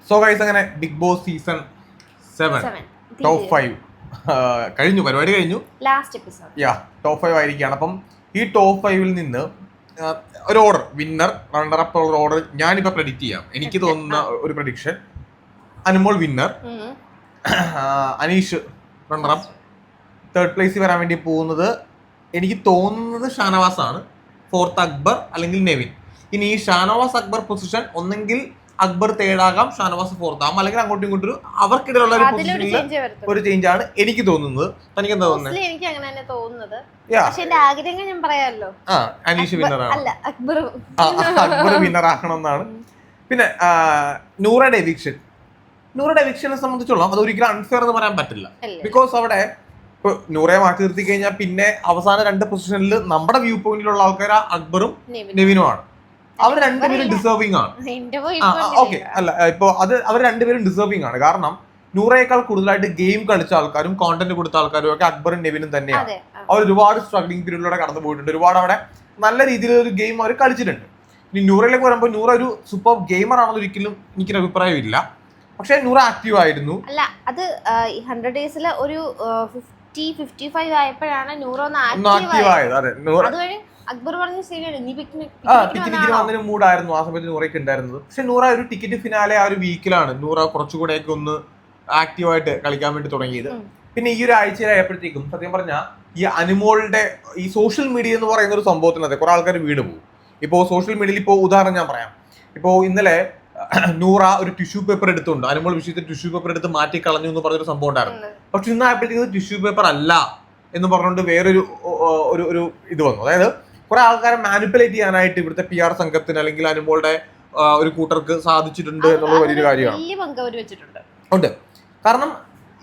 So guys, അങ്ങനെ big boss season 7 top 5 കഴിഞ്ഞു, പരിപാടി കഴിഞ്ഞു. ലാസ്റ്റ് എപ്പിസോഡ് ടോപ്പ് 5 ആയിരിക്കുകയാണ്. അപ്പം ഈ ടോപ്പ് 5-ൽ നിന്ന് ഒരു ഓർഡർ, വിന്നർ, റണ്ണർ അപ്പ് ഉള്ള ഓർഡർ ഞാനിപ്പോ പ്രെഡിക്റ്റ് ചെയ്യാം. എനിക്ക് തോന്നുന്ന ഒരു prediction, Anumol winner, Aneesh runner up, third പ്ലേസിൽ വരാൻ വേണ്ടി പോകുന്നത് എനിക്ക് തോന്നുന്നത് ഷാനവാസ് ആണ്, ഫോർത്ത് അക്ബർ അല്ലെങ്കിൽ നെവിൻ. ഇനി ഈ ഷാനവാസ് അക്ബർ പൊസിഷൻ ഒന്നെങ്കിൽ അക്ബർ തേർഡാകാം, ഷാനവാസ് ഫോർത്ത് ആകാം, അല്ലെങ്കിൽ അങ്ങോട്ടും ഇങ്ങോട്ടും അവർക്കിടയിലുള്ള ഒരു പൊസിഷനിൽ ഒരു ചേഞ്ച് ആണ് എനിക്ക് തോന്നുന്നത്. തനിക്ക് എന്താ തോന്നുന്നത്? എനിക്ക് അങ്ങനെ തന്നെ തോന്നുന്നത്. പക്ഷേ എന്റെ ആഗ്രഹങ്ങൾ ഞാൻ പറയാമല്ലോ, അനീഷ് വിന്നറാണ്, അല്ല അക്ബർ വിന്നർ ആക്കണം എന്നാണ്. പിന്നെ നൂറയുടെ എവിക്ഷനെ സംബന്ധിച്ചോളം അത് ഒരിക്കലും അൺഫെയർ എന്ന് പറയാൻ പറ്റില്ല. ബിക്കോസ് അവിടെ ഇപ്പൊ നൂറയെ മാറ്റി നിർത്തി കഴിഞ്ഞാൽ പിന്നെ അവസാന രണ്ട് പൊസിഷനിൽ നമ്മുടെ വ്യൂ പോയിന്റിലുള്ള ആൾക്കാർ അക്ബറും നെവിനും ആണ്. അവർ രണ്ടുപേരും ഡിസേർവിംഗ് ആണ്. ഓക്കെ, അല്ല ഇപ്പൊ അത് അവർ രണ്ടുപേരും ഡിസേർവിംഗ് ആണ്. കാരണം നൂറയേക്കാൾ കൂടുതലായിട്ട് ഗെയിം കളിച്ച ആൾക്കാരും കോണ്ടന്റ് കൊടുത്ത ആൾക്കാരും ഒക്കെ അക്ബറും നെവിനും തന്നെയാണ്. അവർ ഒരുപാട് സ്ട്രഗ്ലിംഗ് പീരീഡിലൂടെ കടന്നു പോയിട്ടുണ്ട്, ഒരുപാട് അവിടെ നല്ല രീതിയിൽ ഒരു ഗെയിം അവർ കളിച്ചിട്ടുണ്ട്. ഇനി നൂറയിലേക്ക് വരുമ്പോൾ നൂറ ഒരു സൂപ്പർ ഗെയിമർ ആണെന്ന് ഒരിക്കലും എനിക്കൊരു അഭിപ്രായമില്ല. പക്ഷെ നൂറ ആക്റ്റീവ് ആയിരുന്നു. അല്ല, അത് 100 ഡേയ്സിൽ ഒരു 50-55 ആയപ്പോഴാണ് നൂറ ആക്റ്റീവ് ആയത്. അതെ, അതുവഴി അക്ബർ പറഞ്ഞ ശരിയാണ്, ടിക്കറ്റ് വന്നൊരു മൂഡായിരുന്നു ആ സമയത്ത് നൂറയ്ക്ക് ഉണ്ടായിരുന്നത്. പക്ഷെ നൂറ ഒരു ടിക്കറ്റ് ഫിനാലെ ആ ഒരു വീക്കിലാണ് നൂറ കുറച്ചുകൂടെയൊക്കെ ഒന്ന് ആക്റ്റീവായിട്ട് കളിക്കാൻ വേണ്ടി തുടങ്ങിയത്. പിന്നെ ഈ ഒരു ആഴ്ചയിലായപ്പോഴത്തേക്കും സത്യം പറഞ്ഞാൽ ഈ അനുമോളുടെ ഈ സോഷ്യൽ മീഡിയ എന്ന് പറയുന്ന ഒരു സംഭവത്തിനകത്ത് കുറെ ആൾക്കാർ വീണ് പോകും. ഇപ്പോൾ സോഷ്യൽ മീഡിയയിൽ ഇപ്പോൾ ഉദാഹരണം ഞാൻ പറയാം. ഇപ്പോൾ ഇന്നലെ നൂറ ഒരു ടിഷ്യൂ പേപ്പർ എടുത്തുണ്ട്, അനുമോൾ വിഷയത്തിൽ ടിഷ്യൂ പേപ്പർ എടുത്ത് മാറ്റി കളഞ്ഞു എന്ന് പറഞ്ഞൊരു സംഭവം ഉണ്ടായിരുന്നു. പക്ഷെ ഇന്നായപ്പോഴത്തേക്ക് ടിഷ്യൂ പേപ്പർ അല്ല എന്ന് പറഞ്ഞുകൊണ്ട് വേറൊരു ഒരു ഇത് വന്നു. അതായത് കുറെ ആൾക്കാരെ മാനിപ്പുലേറ്റ് ചെയ്യാനായിട്ട് ഇവിടുത്തെ PR സംഘത്തിന് അല്ലെങ്കിൽ അനുമോളുടെ ഒരു കൂട്ടർക്ക് സാധിച്ചിട്ടുണ്ട് എന്നുള്ള വലിയൊരു കാര്യമാണ് ഉണ്ട്. കാരണം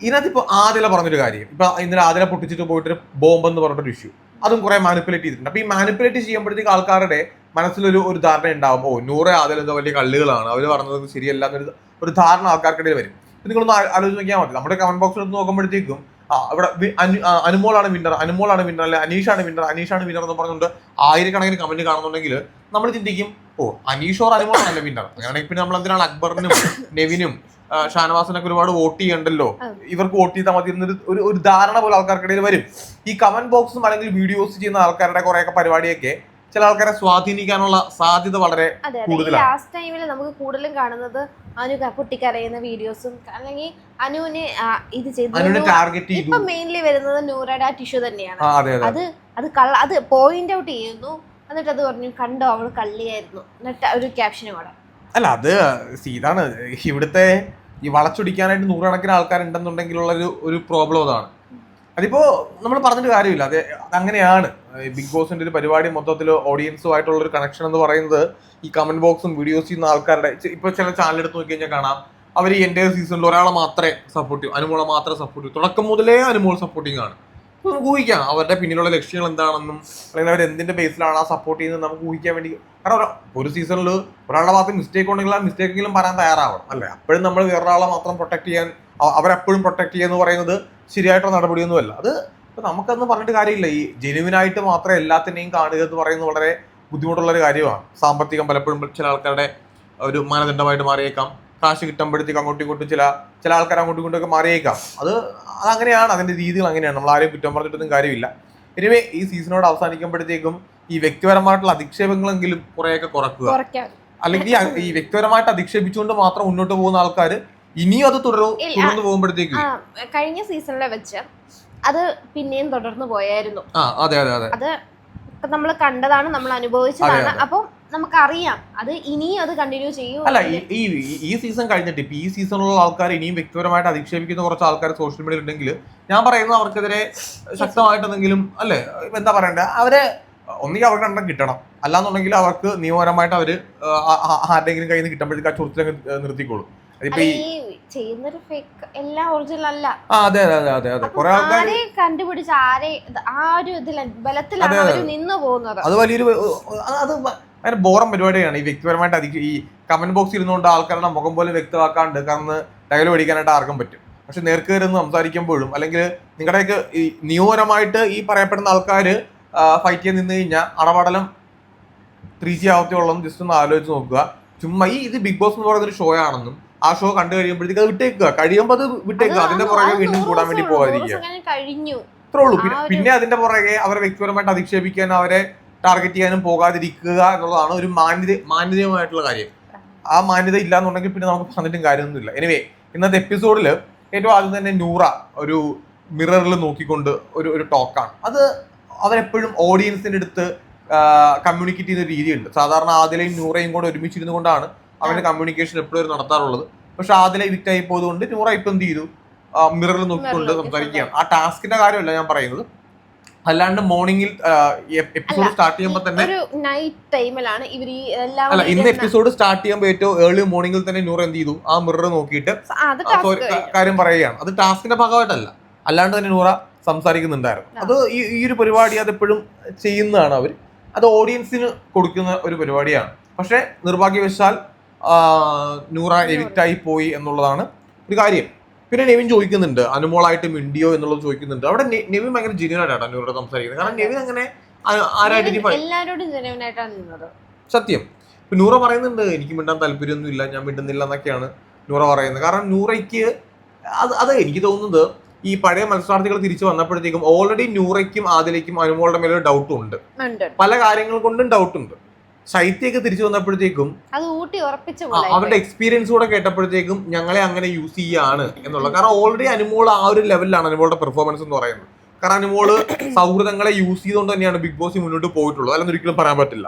ഇതിനകത്ത് ഇപ്പൊ ആദില പറഞ്ഞൊരു കാര്യം, ഇപ്പൊ ഇന്നലെ ആദില പൊട്ടിച്ചിട്ട് പോയിട്ടൊരു ബോംബ് എന്ന് പറഞ്ഞിട്ടൊരു ഇഷ്യൂ, അതും കുറെ മാനിപ്പുലേറ്റ് ചെയ്തിട്ടുണ്ട്. അപ്പൊ ഈ മാനിപ്പുലേറ്റ് ചെയ്യുമ്പോഴത്തേക്ക് ആൾക്കാരുടെ മനസ്സിലൊരു ധാരണ ഉണ്ടാവും, നൂറെ ആദില എന്തോ വലിയ കള്ളികളാണ്, അവർ പറഞ്ഞത് ശരിയല്ല എന്നൊരു ഒരു ധാരണ ആൾക്കാർക്കിടയിൽ വരും. നിങ്ങളൊന്ന് ആലോചിച്ച് നോക്കിയാൽ മതി. നമ്മുടെ കമന്റ് ബോക്സിൽ നോക്കുമ്പോഴത്തേക്കും ഇവിടെ അനുമോളാണ് വിന്നർ അല്ലെ അനീഷാണ് വിന്നർ എന്ന് പറഞ്ഞുകൊണ്ട് ആയിരക്കണക്കിന് കമന്റ് കാണുന്നുണ്ടെങ്കിൽ നമ്മൾ ചിന്തിക്കും, അനീഷ് ഓർ അനുമോളാണല്ലേ വിന്നർ. അങ്ങനെയാണെങ്കിൽ പിന്നെ നമ്മൾ എന്തിനാണ് അക്ബറിനും നെവിനും ഷാനവാസിനൊക്കെ ഒരുപാട് വോട്ട് ചെയ്യണ്ടല്ലോ, ഇവർക്ക് വോട്ട് ചെയ്താൽ മതി എന്നൊരു ഒരു ധാരണ പോലെ ആൾക്കാർക്കിടയിൽ വരും. ഈ കമന്റ് ബോക്സും അല്ലെങ്കിൽ വീഡിയോസ് ചെയ്യുന്ന ആൾക്കാരുടെ കുറെയൊക്കെ പരിപാടിയൊക്കെ ചില ആൾക്കാരെ സ്വാധീനിക്കാനുള്ള സാധ്യത വളരെ കൂടുതലാണ്. ലാസ്റ്റ് ടൈമിൽ നമുക്ക് കൂടുതലും കാണുന്നത് അനു പൊട്ടിക്കരയുന്ന വീഡിയോസും അല്ലെങ്കിൽ അനുവിനെ ഇത് ചെയ്ത് ടാർഗറ്റ് ഇപ്പൊ മെയിൻലി വരുന്നത് നൂറയുടെ ആ ടിഷ്യൂ തന്നെയാണ്. അത് പോയിന്റ് ഔട്ട് ചെയ്യുന്നു, എന്നിട്ട് അത് പറഞ്ഞു കണ്ടോ അവള് കള്ളിയായിരുന്നു, എന്നിട്ട് ഒരു ക്യാപ്ഷനും കൂടെ. അല്ല, അത് ഇതാണ് ഇവിടുത്തെ ഈ വളച്ചൊടിക്കാനായിട്ട് നൂറുകണക്കിന് ആൾക്കാരുണ്ടെന്നുണ്ടെങ്കിലുള്ള ഒരു പ്രോബ്ലം അതാണ്. അതിപ്പോ നമ്മൾ പറഞ്ഞിട്ട് കാര്യമില്ല, അത് അങ്ങനെയാണ്. ബിഗ് ബോസിന്റെ ഒരു പരിപാടി മൊത്തത്തിൽ ഓഡിയൻസുമായിട്ടുള്ള ഒരു കണക്ഷൻ എന്ന് പറയുന്നത് ഈ കമന്റ് ബോക്സും വീഡിയോസ് ചെയ്യുന്ന ആൾക്കാരുടെ. ഇപ്പൊ ചില ചാനൽ എടുത്ത് നോക്കി കഴിഞ്ഞാൽ കാണാം, അവർ ഈ എൻ്റെ സീസണിൽ ഒരാളെ മാത്രമേ സപ്പോർട്ടീവ്, അനുമോളെ മാത്രമേ സപ്പോർട്ടീവ്, തുടക്കം മുതലേ അനുമോൾ സപ്പോർട്ടിങ് ആണ്. നമുക്ക് ഊഹിക്കാം അവരുടെ പിന്നിലുള്ള ലക്ഷ്യങ്ങൾ എന്താണെന്നും അല്ലെങ്കിൽ അവർ എന്തിന്റെ ബേസിലാണ് ആ സപ്പോർട്ട് ചെയ്യുന്നത് നമുക്ക് ഊഹിക്കാൻ വേണ്ടി. കാരണം ഒരു സീസണിൽ ഒരാളുടെ ഭാഗത്ത് മിസ്റ്റേക്ക് ഉണ്ടെങ്കിൽ ആ മിസ്റ്റേക്കെങ്കിലും പറയാൻ തയ്യാറാവണം, അല്ലേ? അപ്പോഴും നമ്മൾ വേറൊരാളെ മാത്രം പ്രൊട്ടക്ട് ചെയ്യാൻ, അവരെപ്പോഴും പ്രൊട്ടക്ട് ചെയ്യുക എന്ന് പറയുന്നത് ശരിയായിട്ടുള്ള നടപടിയൊന്നുമല്ല. അത് നമുക്കൊന്നും പറഞ്ഞിട്ട് കാര്യമില്ല. ഈ ജെനുവിനായിട്ട് മാത്രം എല്ലാത്തിനെയും കാണുക എന്ന് പറയുന്നത് വളരെ ബുദ്ധിമുട്ടുള്ള ഒരു കാര്യമാണ്. സാമ്പത്തികം പലപ്പോഴും ചില ആൾക്കാരുടെ ഒരു മാനദണ്ഡമായിട്ട് മാറിയേക്കാം. കാശ് കിട്ടുമ്പോഴത്തേക്ക് അങ്ങോട്ടും ഇങ്ങോട്ടും ചില ആൾക്കാർ അങ്ങോട്ടും ഇങ്ങോട്ടും ഒക്കെ മാറിയേക്കാം. അതങ്ങനെയാണ്, അതിന്റെ രീതികൾ അങ്ങനെയാണ്. നമ്മൾ ആരെയും കുറ്റം പറഞ്ഞിട്ടൊന്നും കാര്യമില്ല. എനിവേ, ഈ സീസണോട് അവസാനിക്കുമ്പോഴത്തേക്കും ഈ വ്യക്തിപരമായിട്ടുള്ള അധിക്ഷേപങ്ങളെങ്കിലും കുറെയൊക്കെ കുറക്കുക. അല്ലെങ്കിൽ ഈ വ്യക്തിപരമായിട്ട് അധിക്ഷേപിച്ചുകൊണ്ട് മാത്രം മുന്നോട്ട് പോകുന്ന ആൾക്കാർ ഇനിയും അത് തുടർന്ന് പോകുമ്പോഴത്തേക്കും കഴിഞ്ഞ സീസണിലെ വെച്ച് അത് പിന്നെയും തുടർന്ന് പോയായിരുന്നു. അത് നമ്മൾ കണ്ടതാണ്, നമ്മൾ അനുഭവിച്ചതാണ്. അപ്പം നമുക്കറിയാം അത് ഇനിയും അത് കണ്ടിന്യൂ ചെയ്യും. അല്ല, ഈ സീസൺ കഴിഞ്ഞിട്ട് ഇപ്പൊ ഈ സീസണിലുള്ള ആൾക്കാർ ഇനിയും വ്യക്തിപരമായിട്ട് അധിക്ഷേപിക്കുന്ന കുറച്ച് ആൾക്കാർ സോഷ്യൽ മീഡിയയിൽ ഉണ്ടെങ്കിൽ ഞാൻ പറയുന്നത് അവർക്കെതിരെ ശക്തമായിട്ടെന്തെങ്കിലും, അല്ലെ, എന്താ പറയണ്ടേ, അവരെ ഒന്നുകിൽ അവർക്ക് രണ്ടും കിട്ടണം, അല്ലാന്നുണ്ടെങ്കിൽ അവർക്ക് നിയമപരമായിട്ട് അവര് ആരുടെങ്കിലും കയ്യിൽ നിന്ന് കിട്ടുമ്പോഴേക്കും ആ ചൊറിച്ചിലങ്ങ് നിർത്തിക്കോളും. കണ്ടുപിടിച്ച് നിന്ന് പോകുന്നത് അത് വലിയൊരു അത് ബോറം പരിപാടിയാണ്. ഈ വ്യക്തിപരമായിട്ട് ഈ കമന്റ് ബോക്സ് ഇരുന്നുകൊണ്ട് ആൾക്കാരുടെ മുഖം പോലെ വ്യക്തമാക്കാണ്ട് കാരണം ഡയലോഗ് അടിക്കാനായിട്ട് ആർക്കും പറ്റും. പക്ഷെ നേർക്കേറുന്ന് സംസാരിക്കുമ്പോഴും അല്ലെങ്കിൽ നിങ്ങളുടെയൊക്കെ ഈ നിയമപരമായിട്ട് ഈ പറയപ്പെടുന്ന ആൾക്കാര് ഫൈറ്റ് ചെയ്യാൻ നിന്ന് കഴിഞ്ഞാൽ അടപടലം 3G ആവത്തേ ഉള്ളതെന്ന് ജസ്റ്റ് ഒന്ന് ആലോചിച്ച് നോക്കുക. ചുമ്മാ ഇത് ബിഗ് ബോസ് എന്ന് പറയുന്ന ഒരു ഷോ ആണെന്നും ആ ഷോ കണ്ടു കഴിയുമ്പോഴത്തേക്ക് അത് വിട്ടേക്കുക, കഴിയുമ്പോൾ അത് വിട്ടേക്കുക, അതിന്റെ പുറകെ വീണ്ടും കൂടാൻ വേണ്ടി പോകാതിരിക്കുക, അത്രേ ഉള്ളൂ. പിന്നെ അതിന്റെ പുറകെ അവരെ വ്യക്തിപരമായിട്ട് അധിക്ഷേപിക്കാൻ, അവരെ ടാർഗറ്റ് ചെയ്യാനും പോകാതിരിക്കുക എന്നുള്ളതാണ് ഒരു മാന്യതയുമായിട്ടുള്ള കാര്യം. ആ മാന്യത ഇല്ലാന്നുണ്ടെങ്കിൽ പിന്നെ നമുക്ക് പറഞ്ഞിട്ടും കാര്യമൊന്നുമില്ല. എനിവേ, ഇന്നത്തെ എപ്പിസോഡിൽ ഏറ്റവും ആദ്യം തന്നെ നൂറ ഒരു മിററിൽ നോക്കിക്കൊണ്ട് ഒരു ടോക്കാണ്. അത് അവരെപ്പോഴും ഓഡിയൻസിന്റെ അടുത്ത് കമ്മ്യൂണിക്കേറ്റ് ചെയ്യുന്ന ഒരു രീതിയുണ്ട്. സാധാരണ ആദിലയും നൂറയും കൂടെ ഒരുമിച്ചിരുന്നു കൊണ്ടാണ് അവരുടെ കമ്മ്യൂണിക്കേഷൻ എപ്പോഴും നടത്താറുള്ളത്. പക്ഷെ ആദില വിക്റ്റായി പോയതുകൊണ്ട് നൂറ ഇപ്പം എന്ത് ചെയ്തു, മിററിൽ നോക്കിക്കൊണ്ട് സംസാരിക്കുകയാണ്. ആ ടാസ്കിന്റെ കാര്യമല്ല ഞാൻ പറയുന്നത്, അല്ലാണ്ട് മോർണിംഗിൽ എപ്പിസോഡ് സ്റ്റാർട്ട് ചെയ്യുമ്പോൾ തന്നെ അല്ല, ഇന്ന് എപ്പിസോഡ് സ്റ്റാർട്ട് ചെയ്യുമ്പോൾ ഏറ്റവും ഏർലി മോർണിംഗിൽ തന്നെ നൂറ് എന്ത് ചെയ്തു, ആ മിറർ നോക്കിയിട്ട് കാര്യം പറയുകയാണ്. അത് ടാസ്കിന്റെ ഭാഗമായിട്ടല്ല, അല്ലാണ്ട് തന്നെ നൂറ സംസാരിക്കുന്നുണ്ടായിരുന്നു. അത് ഈ ഒരു പരിപാടി അതെപ്പോഴും ചെയ്യുന്നതാണ് അവർ. അത് ഓഡിയൻസിന് കൊടുക്കുന്ന ഒരു പരിപാടിയാണ്. പക്ഷെ നിർഭാഗ്യവശാൽ നൂറ എവിക്റ്റായി പോയി എന്നുള്ളതാണ് ഒരു കാര്യം. പിന്നെ നെവിൻ ചോദിക്കുന്നുണ്ട് അനുമോളായിട്ട് മിണ്ടിയോ എന്നുള്ളത് ചോദിക്കുന്നുണ്ട്. അവിടെ നെവിൻ ഭയങ്കര ജെന്യൂൻ ആയിട്ടാണ് നൂറോട് സംസാരിക്കുന്നത്. കാരണം നെവിൻ അങ്ങനെ സത്യം. ഇപ്പൊ നൂറ പറയുന്നുണ്ട് എനിക്ക് മിണ്ടാൻ താല്പര്യമൊന്നും ഇല്ല, ഞാൻ മിണ്ടുന്നില്ല എന്നൊക്കെയാണ് നൂറ പറയുന്നത്. കാരണം നൂറയ്ക്ക് അത് എനിക്ക് തോന്നുന്നത് ഈ പഴയ മത്സരാർത്ഥികൾ തിരിച്ചു വന്നപ്പോഴത്തേക്കും ഓൾറെഡി നൂറയ്ക്കും ആദിലയ്ക്കും അനുമോളുടെ മേലെ ഡൗട്ട് ഉണ്ട്, പല കാര്യങ്ങൾ കൊണ്ടും ഡൗട്ട് ഉണ്ട്. ശൈത്യൊക്കെ തിരിച്ചു വന്നപ്പോഴത്തേക്കും അവരുടെ എക്സ്പീരിയൻസ് കൂടെ കേട്ടപ്പോഴത്തേക്കും ഞങ്ങളെ അങ്ങനെ യൂസ് ചെയ്യാണ് എന്നുള്ളത്. കാരണം ഓൾറെഡി അനുമോൾ ആ ഒരു ലെവലിലാണ് അനുമോളുടെ പെർഫോമൻസ് എന്ന് പറയുന്നത്. കാരണം അനുമോള് സൗഹൃദങ്ങളെ യൂസ് ചെയ്തുകൊണ്ട് തന്നെയാണ് ബിഗ് ബോസ് മുന്നോട്ട് പോയിട്ടുള്ളത്, അല്ലെന്ന് ഒരിക്കലും പറയാൻ പറ്റില്ല.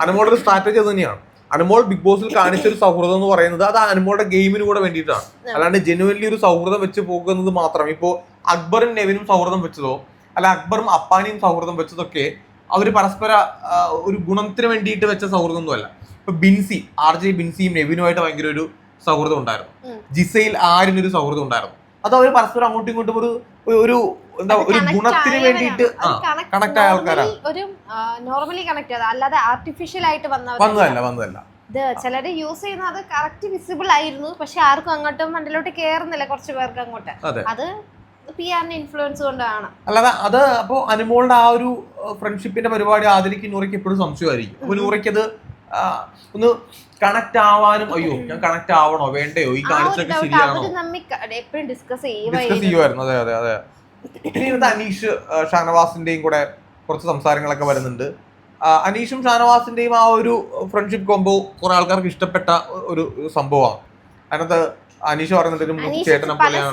അനുമോളുടെ ഒരു സ്ട്രാറ്റജി അത് തന്നെയാണ്. അനുമോൾ ബിഗ് ബോസിൽ കാണിച്ചൊരു സൗഹൃദം എന്ന് പറയുന്നത് അത് അനുമോളുടെ ഗെയിമിന് കൂടെ വേണ്ടിയിട്ടാണ്, അല്ലാണ്ട് ജെനുവൻലി ഒരു സൗഹൃദം വെച്ച് പോകുന്നത് മാത്രം. ഇപ്പോ അക്ബറും നെവിനും സൗഹൃദം വെച്ചതോ അല്ല അക്ബറും അപ്പാനിയും സൗഹൃദം വെച്ചതൊക്കെ അവര് പരസ്പര ഒരു ഗുണത്തിന് വേണ്ടിയിട്ട് വെച്ച സൗഹൃദം ഒന്നും അല്ല. ഇപ്പൊ ബിൻസി, RJ ബിൻസിയും നെവിനുമായിട്ട് ഭയങ്കര ഒരു സൗഹൃദം ഉണ്ടായിരുന്നു. ജിസയിൽ ആരിനൊരു സൗഹൃദം ഉണ്ടായിരുന്നു. അത് അവർ പരസ്പരം അങ്ങോട്ടും ഇങ്ങോട്ടും ഒരു എന്താ ഒരു ഗുണത്തിന് വേണ്ടിയിട്ട് കണക്ട് ആയ ആൾക്കാരാണ്. നോർമലി കണക്ട് ചെയ്ത അല്ലാതെ ആർട്ടിഫിഷ്യൽ ആയിട്ട് വന്നതല്ല. ചിലര് യൂസ് ചെയ്യുന്നത് കറക്റ്റ് വിസിബിൾ ആയിരുന്നു, പക്ഷെ ആർക്കും അങ്ങോട്ടും മണ്ടിലോട്ട് കേറുന്നില്ല, കുറച്ച് പേർക്ക് അങ്ങോട്ട്. അത് ഇൻഫ്ലുവൻസ് കൊണ്ടാണ്. അല്ലാതെ അത് അപ്പോ അനുമോളുടെ ആ ഒരു ഫ്രണ്ട്ഷിപ്പിന്റെ പരിപാടി ആദിലയ്ക്ക് നൂറയ്ക്ക് എപ്പോഴും സംശയമായിരിക്കും. അപ്പൊ നൂറയ്ക്ക് അത് ഒന്ന് കണക്ട് ആവാനും, അയ്യോ ഞാൻ കണക്ട് ആവണോ വേണ്ടയോ, ഈ കാണിച്ചൊക്കെ ശരിയാണോ ഡിസ്കസ് ചെയ്യുമായിരുന്നു. അതെ അതെ അതെ. ഇനി ഇന്നത്തെ അനീഷ് ഷാനവാസിന്റെയും കൂടെ കുറച്ച് സംസാരങ്ങളൊക്കെ വരുന്നുണ്ട്. അനീഷും ഷാനവാസിന്റെയും ആ ഒരു ഫ്രണ്ട്ഷിപ്പ് കോംബോ കുറെ ആൾക്കാർക്ക് ഇഷ്ടപ്പെട്ട ഒരു സംഭവമാണ്. അതിനകത്ത് അനീഷ് പറയുന്നുണ്ട് ചേട്ടനെ പോലെയാണ്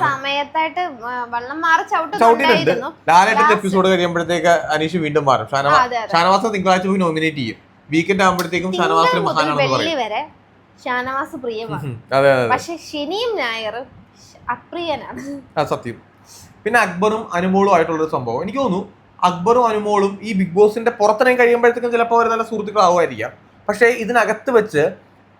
ചവിട്ടിട്ടുണ്ട്. ലാലേട്ടന്റെ എപ്പിസോഡ് കഴിയുമ്പോഴത്തേക്ക് അനീഷ് വീണ്ടും മാറും. ഷാനവാസ് തിങ്കളാഴ്ച പോയി നോമിനേറ്റ് ചെയ്യും. വീക്കെൻഡ് ആകുമ്പോഴത്തേക്കും ഷാനവാസിന് മഹാനാണെന്ന് പറയും. ഷാനവാസ് പ്രിയമാണ്, പക്ഷെ ശനിയും ഞായറും അപ്രിയനാണ്. സത്യം. പിന്നെ അക്ബറും അനുമോളും ആയിട്ടുള്ളൊരു സംഭവം എനിക്ക് തോന്നുന്നു, അക്ബറും അനുമോളും ഈ ബിഗ് ബോസിന്റെ പുറത്തിറങ്ങി കഴിയുമ്പോഴത്തേക്കും ചിലപ്പോൾ അവർ നല്ല സുഹൃത്തുക്കളാവുമായിരിക്കാം. പക്ഷെ ഇതിനകത്ത് വെച്ച്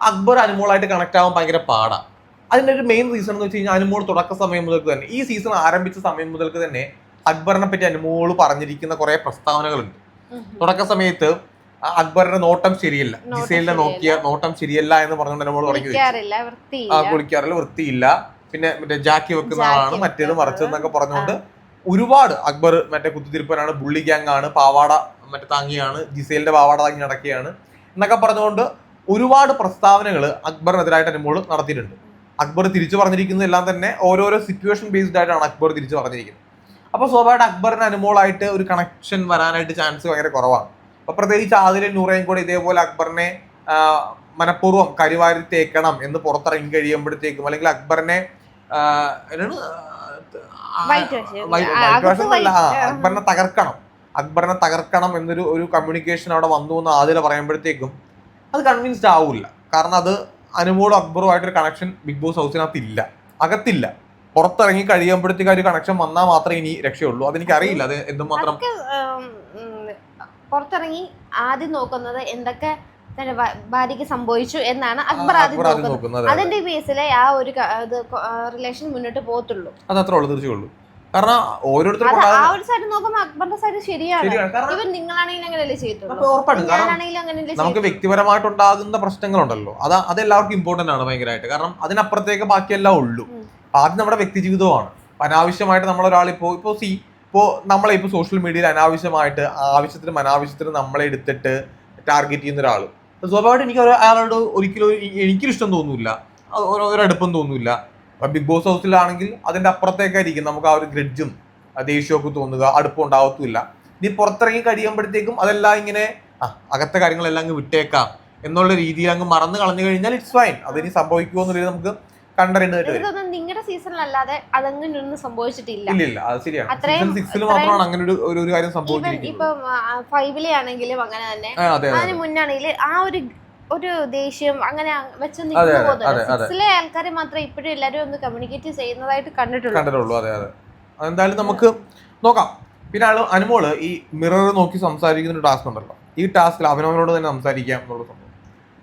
അക്ബർ അനുമോളായിട്ട് കണക്ട് ആവാൻ ഭയങ്കര പാടാണ്. അതിന്റെ ഒരു മെയിൻ റീസൺ എന്ന് വെച്ച് കഴിഞ്ഞാൽ അനുമോൾ തുടക്ക സമയം മുതൽക്ക് തന്നെ, ഈ സീസൺ ആരംഭിച്ച സമയം മുതൽക്ക് തന്നെ അക്ബറിനെ പറ്റി അനുമോൾ പറഞ്ഞിരിക്കുന്ന കുറെ പ്രസ്താവനകളുണ്ട്. തുടക്ക സമയത്ത് അക്ബറിന്റെ നോട്ടം ശരിയല്ല, ജിസേലിനെ നോക്കിയ നോട്ടം ശരിയല്ല എന്ന് പറഞ്ഞുകൊണ്ട് അനുമോൾ പറഞ്ഞു കുളിക്കാറില്ല, വൃത്തിയില്ല, പിന്നെ മറ്റേ ജാക്കി വെക്കുന്ന ആളാണ്, മറ്റേത് മറിച്ചതെന്നൊക്കെ പറഞ്ഞുകൊണ്ട് ഒരുപാട് അക്ബർ മറ്റേ കുത്തിത്തിരിപ്പനാണ്, ബുള്ളി ഗ്യാങ് ആണ്, പാവാട മറ്റേ താങ്ങിയാണ്, ജിസേലിന്റെ പാവാട താങ്ങി നടക്കുകയാണ് എന്നൊക്കെ പറഞ്ഞുകൊണ്ട് ഒരുപാട് പ്രസ്താവനകൾ അക്ബറിനെതിരായിട്ട് അനുമോൾ നടത്തിയിട്ടുണ്ട്. അക്ബർ തിരിച്ചു പറഞ്ഞിരിക്കുന്നതെല്ലാം തന്നെ ഓരോരോ സിറ്റുവേഷൻ ബേസ്ഡ് ആയിട്ടാണ് അക്ബർ തിരിച്ചു പറഞ്ഞിരിക്കുന്നത്. അപ്പോൾ സ്വാഭാവികമായിട്ട് അക്ബറിന് അനുമോളായിട്ട് ഒരു കണക്ഷൻ വരാനായിട്ട് ചാൻസ് ഭയങ്കര കുറവാണ്. അപ്പൊ പ്രത്യേകിച്ച് ആദിലും നൂറയും കൂടെ ഇതേപോലെ അക്ബറിനെ മനഃപൂർവ്വം കരിവാരി തേക്കണം എന്ന് പുറത്തിറങ്ങി കഴിയുമ്പോഴത്തേക്കും, അല്ലെങ്കിൽ അക്ബറിനെ അക്ബറിനെ തകർക്കണം എന്നൊരു കമ്മ്യൂണിക്കേഷൻ അവിടെ വന്നു എന്ന് ആദില പറയുമ്പോഴത്തേക്കും അത് കൺവിൻസ്ഡ് ആവില്ല. കാരണം അത് അനുമോളും അക്ബറുമായിട്ടൊരു കണക്ഷൻ ബിഗ് ബോസ് ഹൗസിനകത്ത് ഇല്ല, അകത്തില്ല. പുറത്തിറങ്ങി കഴിയുമ്പോഴത്തേക്ക് ഒരു കണക്ഷൻ വന്നാൽ മാത്രമേ ഇനി രക്ഷയുള്ളൂ. അതെനിക്കറിയില്ല അത് എന്തുമാത്രം. പുറത്തിറങ്ങി ആദ്യം നോക്കുന്നത് എന്തൊക്കെ ഭാര്യക്ക് സംഭവിച്ചു എന്നാണ് അക്ബർ ആദ്യം നോക്കുന്നത്. അതിന്റെ ബേസിലെ ആ ഒരു റിലേഷൻ മുന്നോട്ട് പോകത്തുള്ളൂ. അത് അത്രേ ഉള്ളൂ, തീർച്ചയുള്ളൂ. കാരണം ഓരോരുത്തരും ആ ഒരു സൈഡ് നോക്കുമ്പോൾ അക്ബറിന്റെ സൈഡ് ശരിയാണ്. ഇവൻ നിങ്ങളാണെങ്കിലും അങ്ങനെയല്ലേ ചെയ്തിട്ടുള്ളൂ. നമുക്ക് വ്യക്തിപരമായിട്ടുണ്ടാകുന്ന പ്രശ്നങ്ങളുണ്ടല്ലോ, അതെല്ലാവർക്കും ഇമ്പോർട്ടന്റ് ആണ് ഭയങ്കരമായിട്ട്. കാരണം അതിനപ്പുറത്തേക്ക് ബാക്കിയെല്ലാം ഉള്ളൂ. ആദ്യം നമ്മുടെ വ്യക്തി ജീവിതമാണ്. അനാവശ്യമായിട്ട് ഇപ്പോ നമ്മളെ ഇപ്പൊ സോഷ്യൽ മീഡിയയിൽ അനാവശ്യമായിട്ട് ആവശ്യത്തിനും അനാവശ്യത്തിനും നമ്മളെ എടുത്തിട്ട് ടാർഗറ്റ് ചെയ്യുന്ന ഒരാൾ, സ്വാഭാവികമായിട്ട് എനിക്ക് അയാളോട് ഒരിക്കലും എനിക്കൊരു ഇഷ്ടം തോന്നില്ല. ഒരടുപ്പം തോന്നില്ല. ബിഗ് ബോസ് ഹൗസിലാണെങ്കിൽ അതിന്റെ അപ്പുറത്തേക്കായിരിക്കും നമുക്ക് ആ ഒരു ഗ്രഡ്ജും ദേഷ്യമൊക്കെ തോന്നുക, അടുപ്പം ഉണ്ടാവത്തുമില്ല. ഇനി പുറത്തിറങ്ങി കഴിയുമ്പോഴത്തേക്കും അതെല്ലാം ഇങ്ങനെ അകത്തെ കാര്യങ്ങളെല്ലാം അങ്ങ് വിട്ടേക്കാം എന്നുള്ള രീതിയിൽ അങ്ങ് മറന്നു കളഞ്ഞു കഴിഞ്ഞാൽ ഇറ്റ്സ് ഫൈൻ. അതിനി സംഭവിക്കുമോ എന്നുള്ളത് നമുക്ക് കണ്ടറിയേണ്ടതായിട്ട് വരും. നിങ്ങളുടെ സീസണിലല്ലാതെ അതങ്ങനെ സംഭവിച്ചിട്ടില്ല. ഇല്ല, അത് ശരിയാണ്. സീസൺ 6 മാത്രമാണ് അങ്ങനെ ഒരു കാര്യം സംഭവിച്ചിരിക്കുന്നത്. ഇപ്പൊ 5 ആണെങ്കിലും അങ്ങനെ തന്നെ, അതിന് മുന്നാണെങ്കിൽ ആ ഒരു ദേഷ്യം അങ്ങനെ വെച്ച് നിൽക്കുന്നിലെ ആൾക്കാരെ മാത്രമേ ഇപ്പോഴും എല്ലാവരും ഒന്ന് കമ്മ്യൂണിക്കേറ്റ് ചെയ്യുന്നതായിട്ട് കണ്ടിട്ടുള്ളൂ. അതെ. അതെന്തായാലും നമുക്ക് നോക്കാം. പിന്നെ അനുമോള് ഈ മിറർ നോക്കി സംസാരിക്കുന്ന ഒരു ടാസ്ക് ഉണ്ടല്ലോ, ഈ ടാസ്കിൽ അവനവനോട് തന്നെ സംസാരിക്കാം എന്നുള്ള സംഭവം.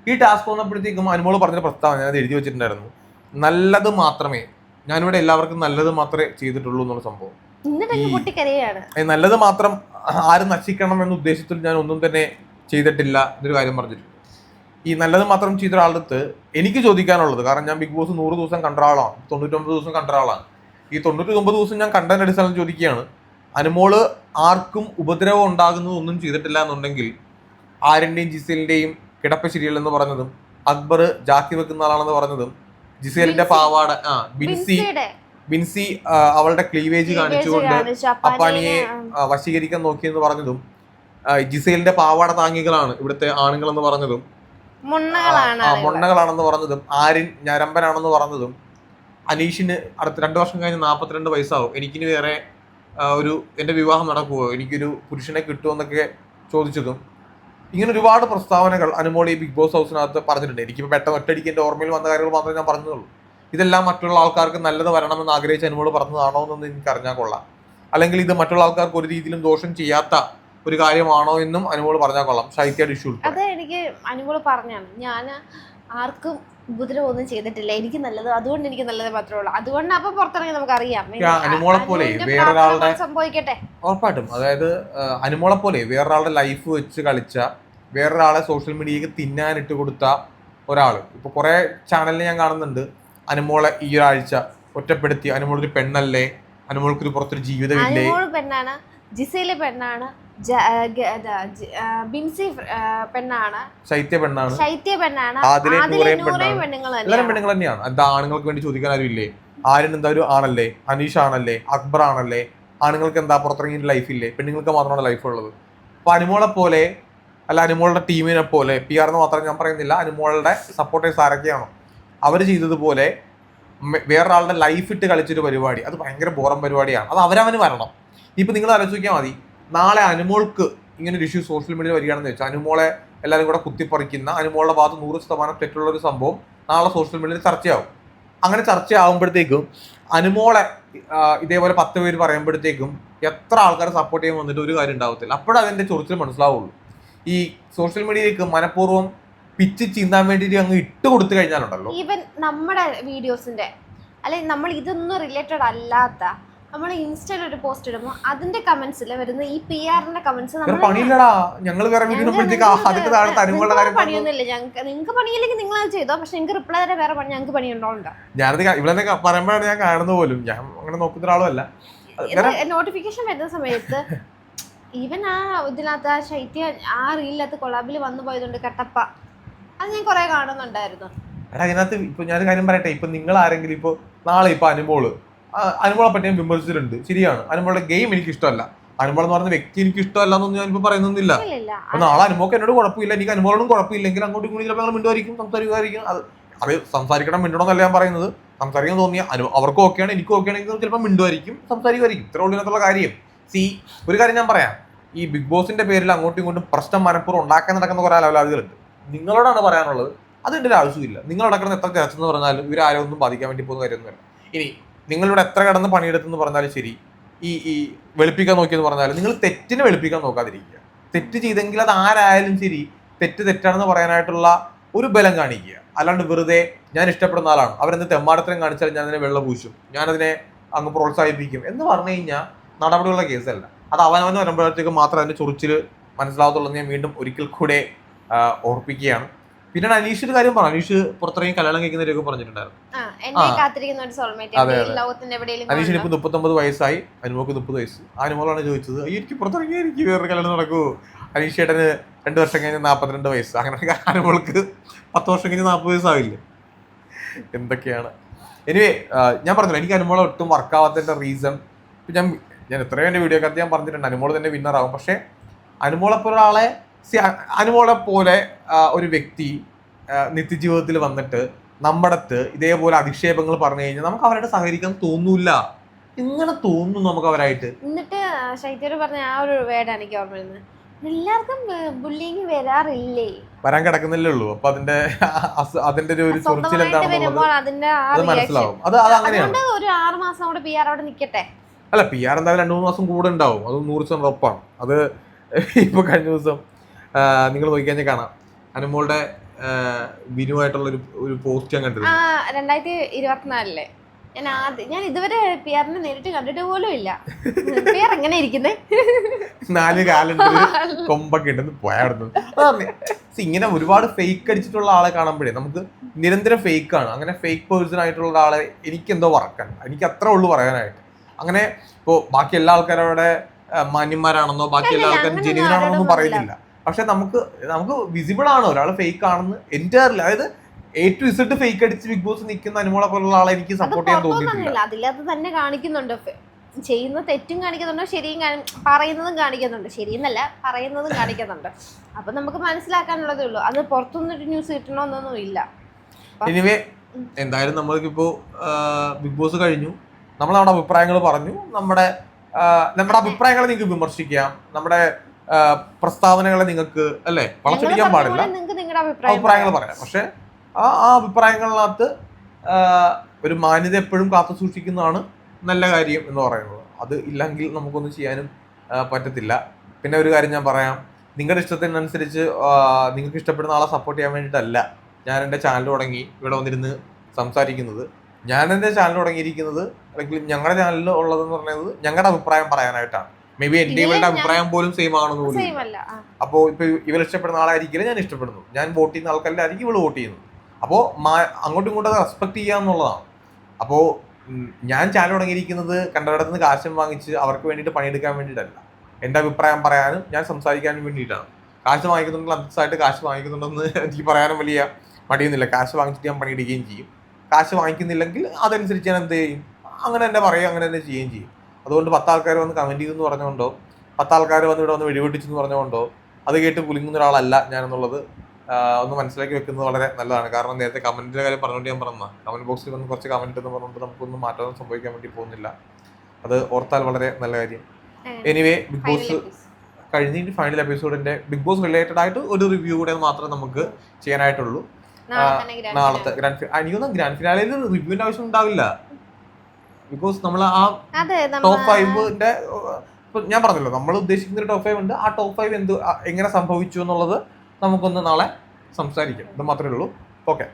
ഈ ടാസ്ക് വന്നപ്പോഴത്തേക്കും അനുമോള് പറഞ്ഞ പ്രസ്താവന ഞാൻ എഴുതി വെച്ചിട്ടുണ്ടായിരുന്നു. നല്ലത് മാത്രമേ, ഞാനിവിടെ എല്ലാവർക്കും നല്ലത് മാത്രമേ ചെയ്തിട്ടുള്ളൂ എന്നുള്ള സംഭവം. നല്ലത് മാത്രം ആരും നശിക്കണം എന്ന ഉദ്ദേശത്തിൽ ഞാൻ ഒന്നും തന്നെ ചെയ്തിട്ടില്ല എന്നൊരു കാര്യം പറഞ്ഞിട്ടുണ്ട്. ഈ നല്ലത് മാത്രം ചെയ്ത ഒരാളടുത്ത് എനിക്ക് ചോദിക്കാനുള്ളത്, കാരണം ഞാൻ ബിഗ് ബോസ് 100 ദിവസം കണ്ട ആളാണ്, 99 ദിവസം കണ്ട ആളാണ്. ഈ 99 ദിവസം ഞാൻ കണ്ടതിന്റെ അടിസ്ഥാനം ചോദിക്കുകയാണ്, അനുമോള് ആർക്കും ഉപദ്രവം ഉണ്ടാകുന്നത് ഒന്നും ചെയ്തിട്ടില്ല എന്നുണ്ടെങ്കിൽ ആര്യന്റെയും ജിസേലിന്റെയും കിടപ്പ് ശരിയല്ലെന്ന് പറഞ്ഞതും, അക്ബർ ജാക്കി വെക്കുന്ന ആളാണെന്ന് പറഞ്ഞതും, ജിസേലിന്റെ പാവാട ബിൻസി അവളുടെ ക്ലീവേജ് കാണിച്ചുകൊണ്ട് അപ്പാനിയെ വശീകരിക്കാൻ നോക്കിയെന്ന് പറഞ്ഞതും, ജിസേലിന്റെ പാവാട താങ്ങികളാണ് ഇവിടുത്തെ ആണുങ്ങൾ എന്ന് പറഞ്ഞതും, മൊണ്ണകളാണെന്ന് പറഞ്ഞതും, ആര്യൻ ഞരമ്പനാണെന്ന് പറഞ്ഞതും, അനീഷിന് അടുത്ത 2 വർഷം കഴിഞ്ഞ് 42 വയസ്സാവും, എനിക്കിന് വേറെ എന്റെ വിവാഹം നടക്കുമോ, എനിക്കൊരു പുരുഷനെ കിട്ടുമെന്നൊക്കെ ചോദിച്ചതും, ഇങ്ങനെ ഒരുപാട് പ്രസ്താവനകൾ അനുമോൾ ഈ ബിഗ് ബോസ് ഹൗസിനകത്ത് പറഞ്ഞിട്ടുണ്ട്. എനിക്കിപ്പോൾ പെട്ടെന്ന് ഒറ്റയടിക്ക് എൻ്റെ ഓർമ്മയിൽ വന്ന കാര്യങ്ങൾ മാത്രമേ ഞാൻ പറഞ്ഞുള്ളൂ. ഇതെല്ലാം മറ്റുള്ള ആൾക്കാർക്ക് നല്ലത് വരണമെന്ന് ആഗ്രഹിച്ച് അനുമോൾ പറഞ്ഞതാണോ എന്നൊന്നും എനിക്ക് അറിഞ്ഞാൽ കൊള്ളാം. അല്ലെങ്കിൽ ഇത് മറ്റുള്ള ആൾക്കാർക്ക് ഒരു രീതിയിലും ദോഷം ചെയ്യാത്ത ഒരു കാര്യമാണോ എന്നും അനുമോൾ പറഞ്ഞാൽ കൊള്ളാം. ശൈത്യ ഇഷ്യൂ അത് എനിക്ക് അനുമോൾ പറഞ്ഞാണ്, ഞാൻ ആർക്കും ഉപദ്രവം ഒന്നും ചെയ്തിട്ടില്ല, എനിക്ക് നല്ലത്, അതുകൊണ്ട് എനിക്ക് നല്ലത് മാത്രമേ ഉള്ളൂ, അതുകൊണ്ട് അപ്പൊ പുറത്തിറങ്ങി നമുക്ക് അറിയാം. അനുമോളെ പോലെ വേറൊരാളുടെ സംഭവിക്കട്ടെ ഉറപ്പായിട്ടും, അതായത് അനുമോളെ പോലെ വേറൊരാളുടെ ലൈഫ് വെച്ച് കളിച്ച, വേറൊരാളെ സോഷ്യൽ മീഡിയക്ക് തിന്നാനിട്ട് കൊടുത്ത ഒരാൾ. ഇപ്പൊ കുറെ ചാനലിൽ ഞാൻ കാണുന്നുണ്ട് അനുമോളെ ഈ ഒരാഴ്ച ഒറ്റപ്പെടുത്തി, അനുമോളൊരു പെണ്ണല്ലേ, അനുമോൾക്കൊരു പുറത്തൊരു ജീവിതമില്ലേ, പെണ്ണാണ്, ജിസയിലെ പെണ്ണാണ്, ബിൻസി പെണ്ണാണ്, ശൈത്യ പെണ്ണാണ്, എല്ലാവരും പെണ്ണുങ്ങൾ തന്നെയാണ്. എന്താ ആണുങ്ങൾക്ക് വേണ്ടി ചോദിക്കാൻ ആരും ഇല്ലേ? ആര്യൻ എന്താ ഒരു ആണല്ലേ, അനീഷ് ആണല്ലേ, അക്ബർ ആണല്ലേ, ആണുങ്ങൾക്ക് എന്താ പുറത്തിറങ്ങിയിട്ട് ലൈഫില്ലേ? പെണ്ണുങ്ങൾക്ക് മാത്രമാണ് ലൈഫ് ഉള്ളത്. അപ്പൊ അനുമോളെ പോലെ അല്ല, അനുമോളുടെ ടീമിനെ പോലെ, PR എന്ന് മാത്രം ഞാൻ പറയുന്നില്ല, അനുമോളുടെ സപ്പോർട്ടേഴ്സ് ആരൊക്കെയാണോ അവർ ചെയ്തതുപോലെ വേറൊരാളുടെ ലൈഫ് ഇട്ട് കളിച്ചൊരു പരിപാടി, അത് ഭയങ്കര ബോറം പരിപാടിയാണ്. അത് അവരവന് വരണം. ഇപ്പൊ നിങ്ങൾ ആലോചിക്കാൻ മതി, നാളെ അനുമോൾക്ക് ഇങ്ങനെ ഒരു ഇഷ്യൂ സോഷ്യൽ മീഡിയയിൽ വരികയാണെന്ന് വെച്ചാൽ അനുമോളെ എല്ലാവരും കൂടെ കുത്തിപ്പറിക്കുന്ന, അനുമോളുടെ ഭാഗത്ത് 100% തെറ്റുള്ള ഒരു സംഭവം നാളെ സോഷ്യൽ മീഡിയയിൽ ചർച്ചയാവും. അങ്ങനെ ചർച്ചയാവുമ്പോഴത്തേക്കും അനുമോളെ ഇതേപോലെ 10 പേര് പറയുമ്പോഴത്തേക്കും എത്ര ആൾക്കാരെ സപ്പോർട്ട് ചെയ്യാൻ വന്നിട്ട് ഒരു കാര്യം ഉണ്ടാവത്തില്ല. അപ്പോഴതിന്റെ ചൊറിച്ചിൽ മനസ്സിലാവുള്ളൂ. ഈ സോഷ്യൽ മീഡിയയിലേക്ക് മനഃപൂർവ്വം പിച്ച് ചീന്താൻ വേണ്ടിയിട്ട് അങ്ങ് ഇട്ട് കൊടുത്തു കഴിഞ്ഞാലുണ്ടല്ലോ, ഈവൻ നമ്മുടെ വീഡിയോസിന്റെ അല്ലെങ്കിൽ നമ്മൾ ഇതൊന്നും റിലേറ്റഡ് അല്ലാത്ത നമ്മൾ ഇൻസ്റ്റയിൽ ഒരു പോസ്റ്റ് ഇടുമ്പോൾ അതിന്റെ കമന്റ്സിൽ വരുന്ന ഈ PR-ന്റെ കമന്റ്സ് പണിയില്ലടാ, ഞങ്ങൾ വേറെ പണിയൊന്നുമില്ല ഞങ്ങൾക്ക്. നിങ്ങൾക്ക് പണിയില്ലെങ്കിൽ നിങ്ങൾ അത് ചെയ്തോ, പക്ഷെ നിങ്ങൾക്ക് റിപ്ലൈ തരാൻ വേറെ പണി ഞങ്ങൾക്ക് പണിയുണ്ടോണ്ടോ? ഞാനത് ഇവിടെ പറയുമ്പോഴാണ് ഞാൻ കാണുന്ന പോലും, ഞാൻ അങ്ങനെ നോക്കുന്ന ഒരാളുമല്ല. നോട്ടിഫിക്കേഷൻ വരുന്ന സമയത്ത് ഈവൻ ആ ഇതിനകത്ത് ആ ശൈത്യ ആ റീലിനകത്ത് കൊളാബിൽ വന്നു പോയതുകൊണ്ട് കട്ടപ്പ അത് ഞാൻ കുറെ കാണുന്നുണ്ടായിരുന്നു. അതിനകത്ത് ഇപ്പൊ ഞാനൊരു കാര്യം പറയട്ടെ, ഇപ്പൊ നിങ്ങൾ ആരെങ്കിലും ഇപ്പൊ നാളെ ഇപ്പൊ അനുമോളെ പറ്റി ഞാൻ വിമർശിച്ചിട്ടുണ്ട്, ശരിയാണ്. അനുമോളുടെ ഗെയിം എനിക്ക് ഇഷ്ടമല്ല, അനുമോൾ എന്ന് പറയുന്ന വ്യക്തി എനിക്ക് ഇഷ്ടമല്ല എന്നൊന്നും ഞാനിപ്പോ പറയുന്നില്ല. അപ്പൊ നാളെ അനുമോക്ക് എന്നോട് കുഴപ്പമില്ല, എനിക്ക് അനുമോളോടും കുഴപ്പമില്ലെങ്കിൽ അങ്ങോട്ടും ഇങ്ങോട്ടും ചിലപ്പോൾ ഞങ്ങൾ മിണ്ടുമായിരിക്കും, സംസാരിക്കുമായിരിക്കും. അത് സംസാരിക്കണം മിണ്ടണം എന്നല്ല ഞാൻ പറയുന്നത്. സംസാരിക്കാൻ തോന്നിയ അവർക്കും ഓക്കെയാണ്, എനിക്കും ഓക്കെ ആണെങ്കിൽ ചിലപ്പോൾ മിണ്ടുമായിരിക്കും, സംസാരിക്കുമായിരിക്കും. ഇത്ര ഉള്ളിനകത്തുള്ള കാര്യം. ഒരു കാര്യം ഞാൻ പറയാം, ഈ ബിഗ് ബോസിന്റെ പേരിൽ അങ്ങോട്ടും ഇങ്ങോട്ടും പ്രശ്നം മനഃപൂർവ്വം ഉണ്ടാക്കാൻ നടക്കുന്ന കുറെ അലവലാദികളുണ്ട്. നിങ്ങളോടാണ് പറയാനുള്ളത്, അതിൻ്റെ ഒരു ആവശ്യമില്ല. നിങ്ങൾ നടക്കുന്ന എത്ര തിരച്ചെന്ന് പറഞ്ഞാലും ഇവരാരും ഒന്നും ബാധിക്കാൻ വേണ്ടി പോകുന്ന കാര്യമൊന്നുമില്ല. ഇനി നിങ്ങളിവിടെ എത്ര കിടന്ന് പണിയെടുത്തെന്ന് പറഞ്ഞാലും ശരി, ഈ വെളുപ്പിക്കാൻ നോക്കിയെന്ന് പറഞ്ഞാലും നിങ്ങൾ തെറ്റിനെ വെളുപ്പിക്കാൻ നോക്കാതിരിക്കുക. തെറ്റ് ചെയ്തെങ്കിൽ അത് ആരായാലും ശരി തെറ്റാണെന്ന് പറയാനായിട്ടുള്ള ഒരു ബലം കാണിക്കുക. അല്ലാണ്ട് വെറുതെ ഞാൻ ഇഷ്ടപ്പെടുന്ന ആളാണ്, അവരെന്ത് തെമ്മാടത്തരം കാണിച്ചാലും ഞാൻ അതിനെ വെള്ളം പൂശും, ഞാനതിനെ അങ്ങ് പ്രോത്സാഹിപ്പിക്കും എന്ന് പറഞ്ഞു കഴിഞ്ഞാൽ നടപടിയുള്ള കേസല്ല. അത് അവനവന് വരുമ്പോഴത്തേക്ക് മാത്രം അതിന്റെ ചൊറിച്ചിൽ മനസ്സിലാവത്തുള്ളൂ. ഞാൻ വീണ്ടും ഒരിക്കൽ കൂടെ ഓർപ്പിക്കുകയാണ്. പിന്നെ അനീഷ് ഒരു കാര്യം പറഞ്ഞു, അനീഷ് പുറത്തിറങ്ങി കല്യാണം കഴിക്കുന്നവരൊക്കെ പറഞ്ഞിട്ടുണ്ടായിരുന്നു. അനീഷിന് ഇപ്പൊ 39 വയസ്സായി, അനുമോക്ക് 30 വയസ്സ്. അനുമോളാണ് ചോദിച്ചത്, എനിക്ക് പുറത്തിറങ്ങി എനിക്ക് വേറെ കല്യാണം നടക്കുമോ? അനീഷ് ചേട്ടന് 2 വർഷം കഴിഞ്ഞ് 42 വയസ്സ്. അങ്ങനെ അനുമോൾക്ക് 10 വർഷം കഴിഞ്ഞ് 40 വയസ്സാവില്ലേ? എന്തൊക്കെയാണ്. എനിവേ ഞാൻ പറഞ്ഞില്ല, എനിക്ക് അനുമോളെ ഒട്ടും വർക്കാവാത്തതിന്റെ റീസൺ ഞാൻ എത്രയോ എൻ്റെ വീഡിയോ ഒക്കെ ഞാൻ പറഞ്ഞിട്ടുണ്ട് അനുമോള് തന്നെ വിന്നർ ആവും. പക്ഷെ അനുമോളെ പോലെ ഒരാളെ അനുമോളെ പോലെ ഒരു വ്യക്തി നിത്യജീവിതത്തിൽ വന്നിട്ട് നമ്മുടെ അടുത്ത് ഇതേപോലെ അധിക്ഷേപങ്ങൾ പറഞ്ഞു കഴിഞ്ഞാൽ നമുക്ക് അവരായിട്ട് സഹകരിക്കാൻ തോന്നൂല. ഇങ്ങനെ തോന്നുന്നു നമുക്ക് അവരായിട്ട്. എന്നിട്ട് ശൈത്യര് പറഞ്ഞ ആ ഒരു വേർഡാണ് എനിക്ക് ഓർമ്മ വരുന്നത്, എല്ലാവർക്കും ബുള്ളിങ് വരാറില്ലേ, വരാൻ കിടക്കുന്നില്ലേ ഉള്ളൂ. അപ്പൊ അതിന്റെ ഒരു ചൊറിച്ചിൽ എന്താണെന്നുള്ളത് അത് മനസ്സിലാവും. അത് അങ്ങനെയാണ്. ഒരു 6 മാസം കൂടെ PR അവിടെ നിക്കട്ടെ. അല്ല, PR എന്തായാലും 2-3 മാസം കൂടെ ഉണ്ടാവും, അത് 100% ഉറപ്പാണ്. അത് ഇപ്പൊ കഴിഞ്ഞ ദിവസം നിങ്ങൾ നോക്കിക്കഴിഞ്ഞാൽ കാണാം, അനുമോളുടെ വിനുവായിട്ടുള്ള ഒരു പോസ്റ്റ് ഞാൻ കണ്ടിരുന്നു. 2024 ഞാൻ ഇതുവരെ PR-നെ നേരിട്ട് കണ്ടിട്ട് പോലും ഇല്ല. PR എങ്ങനെ ഇരിക്കുന്നേ, 4 കാലുണ്ട്, കൊമ്പൊക്കെ ഉണ്ടെന്ന് പോയാടുന്നു. ഇങ്ങനെ ഒരുപാട് ഫേക്ക് അടിച്ചിട്ടുള്ള ആളെ കാണുമ്പോഴേ നമുക്ക് നിരന്തരം ഫേക്ക് ആണ്. അങ്ങനെ ഫേക്ക് പേഴ്സൺ ആയിട്ടുള്ള ഒരാളെ എനിക്കെന്തോ വറക്കണം, എനിക്ക് അത്ര ഉള്ളു പറയാനായിട്ട്. അങ്ങനെ ഇപ്പോ ബാക്കി എല്ലാ ആൾക്കാരുടെ മാന്യന്മാരാണെന്നോ ബാക്കി എല്ലാ ആൾക്കാരും ജെന്യുവൻ ആണെന്നൊന്നും പറയുന്നില്ല. പക്ഷെ നമുക്ക് വിസിബിൾ ആണ് ഒരാൾ ഫേക്ക് ആണെന്ന് എൻറ്റയർലി. അതായത് A to Z ഫേക്ക് അടിച്ച് ബിഗ് ബോസ് നിൽക്കുന്ന അനുമോളെ പോലുള്ള ആളെ എനിക്ക് സപ്പോർട്ട് ചെയ്യാൻ തോന്നിയിട്ടില്ല. അതിലത് തന്നെ കാണിക്കുന്നുണ്ട്, ചെയ്യുന്ന തെറ്റും കാണിക്കുന്നുണ്ട്, ശരിയും പറയുന്നതും കാണിക്കുന്നുണ്ട്, ശരിയെന്നല്ല പറയുന്നതും കാണിക്കുന്നുണ്ട്. അപ്പൊ നമുക്ക് മനസ്സിലാക്കാനുള്ളതേ ഉള്ളൂ, അത് പുറത്തുനിന്നൊരു ന്യൂസ് കിട്ടണമെന്നൊന്നും ഇല്ല. എനിവേ എന്തായാലും നമ്മൾക്കിപ്പോ ബിഗ് ബോസ് കഴിഞ്ഞു, നമ്മൾ നമ്മുടെ അഭിപ്രായങ്ങൾ പറഞ്ഞു. നമ്മുടെ അഭിപ്രായങ്ങളെ നിങ്ങൾക്ക് വിമർശിക്കാം, നമ്മുടെ പ്രസ്താവനകളെ നിങ്ങൾക്ക് അല്ലേ വളച്ചൊടിക്കാൻ പാടില്ല, അഭിപ്രായങ്ങൾ പറയാം. പക്ഷെ ആ അഭിപ്രായങ്ങളിനകത്ത് ഒരു മാന്യത എപ്പോഴും കാത്തു സൂക്ഷിക്കുന്നതാണ് നല്ല കാര്യം എന്ന് പറയുന്നത്. അത് ഇല്ലെങ്കിൽ നമുക്കൊന്നും ചെയ്യാനും പറ്റത്തില്ല. പിന്നെ ഒരു കാര്യം ഞാൻ പറയാം, നിങ്ങളുടെ ഇഷ്ടത്തിനനുസരിച്ച് നിങ്ങൾക്ക് ഇഷ്ടപ്പെടുന്ന ആളെ സപ്പോർട്ട് ചെയ്യാൻ വേണ്ടിയിട്ടല്ല ഞാൻ എൻ്റെ ചാനൽ തുടങ്ങി ഇവിടെ വന്നിരുന്ന് സംസാരിക്കുന്നത്. ഞാൻ എൻ്റെ ചാനൽ തുടങ്ങിയിരിക്കുന്നത് അല്ലെങ്കിൽ ഞങ്ങളുടെ ചാനലിൽ ഉള്ളതെന്ന് പറയുന്നത് ഞങ്ങളുടെ അഭിപ്രായം പറയാനായിട്ടാണ്. മേ ബി എൻ്റെ ഇവളുടെ അഭിപ്രായം പോലും സെയിം ആണെന്ന് പോലും. അപ്പോൾ ഇപ്പൊ ഇവർ ഇഷ്ടപ്പെടുന്ന ആളായിരിക്കില്ല ഞാൻ ഇഷ്ടപ്പെടുന്നു, ഞാൻ വോട്ട് ചെയ്യുന്ന ആൾക്കാരിലായിരിക്കും ഇവള് വോട്ട് ചെയ്യുന്നത്. അപ്പോൾ അങ്ങോട്ടും ഇങ്ങോട്ടും റെസ്പെക്ട് ചെയ്യുക എന്നുള്ളതാണ്. അപ്പോൾ ഞാൻ ചാനൽ തുടങ്ങിയിരിക്കുന്നത് കണ്ടവരുടെ നിന്ന് കാശും വാങ്ങിച്ച് അവർക്ക് വേണ്ടിയിട്ട് പണിയെടുക്കാൻ വേണ്ടിയിട്ടല്ല, എൻ്റെ അഭിപ്രായം പറയാനും ഞാൻ സംസാരിക്കാനും വേണ്ടിയിട്ടാണ്. കാശ് വാങ്ങിക്കുന്നുണ്ടെങ്കിൽ അന്തസ്സായിട്ട് കാശ് വാങ്ങിക്കുന്നുണ്ടെന്ന് എനിക്ക് പറയാനും വലിയ മടിയൊന്നുമില്ല. കാശ് വാങ്ങിച്ചിട്ട് ഞാൻ പണിയെടുക്കുകയും ചെയ്യും. കാശ് വാങ്ങിക്കുന്നില്ലെങ്കിൽ അതനുസരിച്ച് ഞാൻ എന്ത് ചെയ്യും, അങ്ങനെ തന്നെ പറയും, അങ്ങനെ തന്നെ ചെയ്യുകയും ചെയ്യും. അതുകൊണ്ട് 10 ആൾക്കാർ വന്ന് കമന്റ് ചെയ്തെന്ന് പറഞ്ഞുകൊണ്ടോ 10 ആൾക്കാർ വന്ന് ഇവിടെ വന്ന് വെടിവെട്ടിച്ചെന്ന് പറഞ്ഞുകൊണ്ടോ അത് കേട്ട് കുലുങ്ങുന്ന ഒരാളല്ല ഞാനെന്നുള്ളത് ഒന്ന് മനസ്സിലാക്കി വെക്കുന്നത് വളരെ നല്ലതാണ്. കാരണം നേരത്തെ കമന്റിന്റെ കാര്യം പറഞ്ഞുകൊണ്ട് ഞാൻ പറഞ്ഞ കമന്റ് ബോക്സിൽ വന്ന് കുറച്ച് കമന്റ് എന്ന് പറഞ്ഞുകൊണ്ട് നമുക്കൊന്നും മാറ്റമൊന്നും സംഭവിക്കാൻ വേണ്ടി പോകുന്നില്ല. അത് ഓർത്താൽ വളരെ നല്ല കാര്യം. എനിവേ ബിഗ് ബോസ് കഴിഞ്ഞിട്ട് ഫൈനൽ എപ്പിസോഡിന്റെ ബിഗ് ബോസ് റിലേറ്റഡ് ആയിട്ട് ഒരു റിവ്യൂ കൂടെ മാത്രമേ നമുക്ക് ചെയ്യാനായിട്ടുള്ളൂ. നാളത്തെ എനിക്കൊന്നും ഗ്രാൻഡ് ഫിനാലയിൽ റിവ്യൂവിന്റെ ആവശ്യം ഉണ്ടാവില്ല. ബിക്കോസ് നമ്മൾ ആ ടോപ്പ് 5ന്റെ ഞാൻ പറഞ്ഞല്ലോ, നമ്മൾ ഉദ്ദേശിക്കുന്ന ഒരു ടോപ്പ് 5 ഉണ്ട്. ആ ടോപ്പ് 5 എങ്ങനെ സംഭവിച്ചു എന്നുള്ളത് നമുക്കൊന്ന് നാളെ സംസാരിക്കാം. ഇത് മാത്രമേ ഉള്ളൂ. ഓക്കെ.